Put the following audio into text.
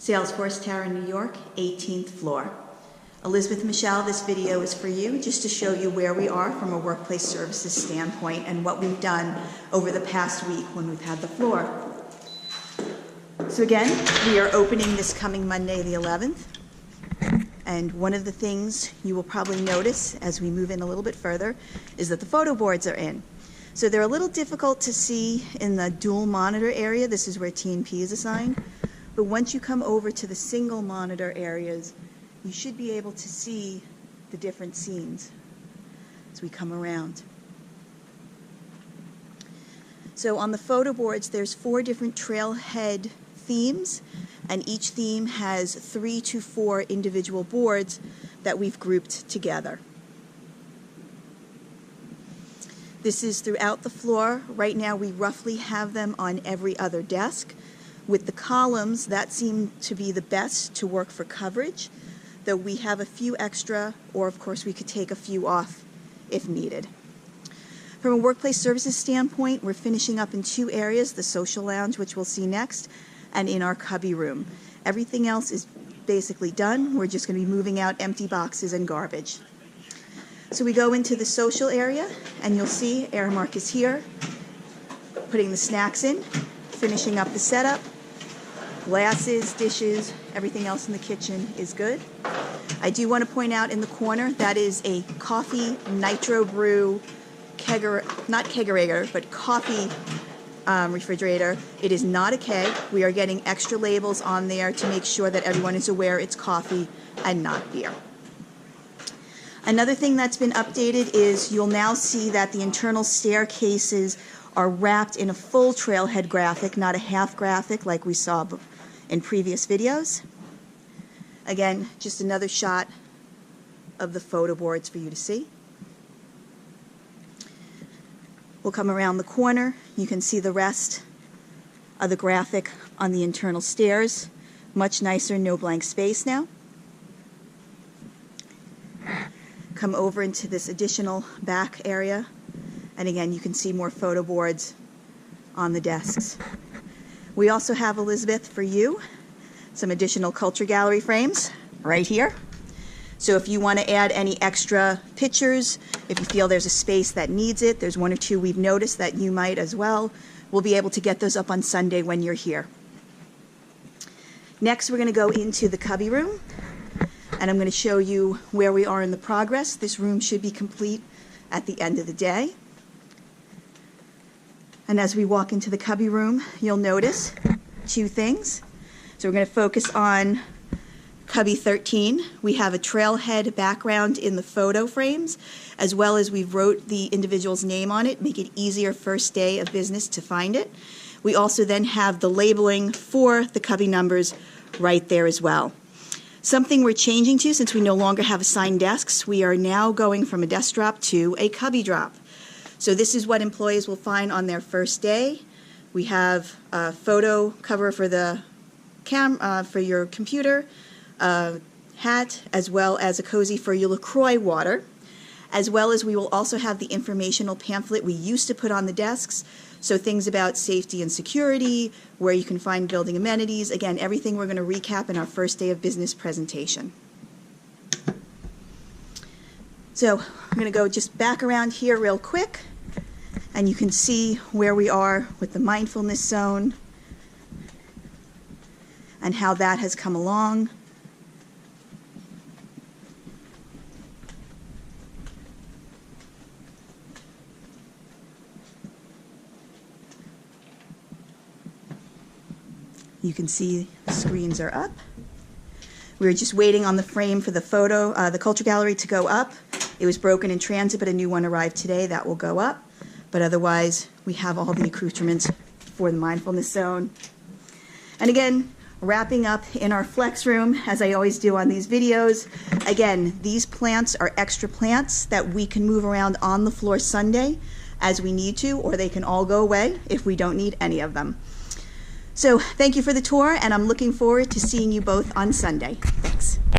Salesforce Tower New York, 18th floor. Elizabeth Michelle, this video is for you, just to show you where we are from a workplace services standpoint and what we've done over the past week when we've had the floor. So again, we are opening this coming Monday the 11th. And one of the things you will probably notice as we move in a little bit further is that the photo boards are in. So they're a little difficult to see in the dual monitor area. This is where T&P is assigned. But once you come over to the single monitor areas, you should be able to see the different scenes as we come around. So on the photo boards, there's 4 different trailhead themes, and each theme has 3 to 4 individual boards that we've grouped together. This is throughout the floor. Right now we roughly have them on every other desk. With the columns, that seemed to be the best to work for coverage, though we have a few extra, or of course we could take a few off if needed. From a workplace services standpoint, we're finishing up in 2 areas, the social lounge, which we'll see next, and in our cubby room. Everything else is basically done. We're just going to be moving out empty boxes and garbage. So we go into the social area, and you'll see Aramark is here, putting the snacks in, finishing up the setup. Glasses, dishes, everything else in the kitchen is good. I do want to point out in the corner that is a coffee nitro brew not kegerator, but coffee refrigerator. It is not a keg. We are getting extra labels on there to make sure that everyone is aware it's coffee and not beer. Another thing that's been updated is you'll now see that the internal staircases are wrapped in a full trailhead graphic, not a half graphic like we saw in previous videos. Again, just another shot of the photo boards for you to see. We'll come around the corner. You can see the rest of the graphic on the internal stairs. Much nicer, no blank space now. Come over into this additional back area. And again, you can see more photo boards on the desks. We also have, Elizabeth, for you, some additional culture gallery frames right here. So if you want to add any extra pictures, if you feel there's a space that needs it, there's 1 or 2 we've noticed that you might as well, we'll be able to get those up on Sunday when you're here. Next, we're going to go into the cubby room, and I'm going to show you where we are in the progress. This room should be complete at the end of the day. And as we walk into the cubby room, you'll notice 2 things. So we're going to focus on cubby 13. We have a trailhead background in the photo frames, as well as we wrote the individual's name on it, make it easier first day of business to find it. We also then have the labeling for the cubby numbers right there as well. Something we're changing to, since we no longer have assigned desks, we are now going from a desk drop to a cubby drop. So this is what employees will find on their first day. We have a photo cover for the for your computer, a hat, as well as a cozy for your LaCroix water, as well as we will also have the informational pamphlet we used to put on the desks. So things about safety and security, where you can find building amenities. Again, everything we're going to recap in our first day of business presentation. So I'm going to go just back around here real quick, and you can see where we are with the mindfulness zone and how that has come along. You can see the screens are up. We're just waiting on the frame for the photo, the culture gallery to go up. It was broken in transit, but a new one arrived today. That will go up. But otherwise, we have all the accoutrements for the mindfulness zone. And again, wrapping up in our flex room, as I always do on these videos. Again, these plants are extra plants that we can move around on the floor Sunday as we need to, or they can all go away if we don't need any of them. So thank you for the tour, and I'm looking forward to seeing you both on Sunday. Thanks.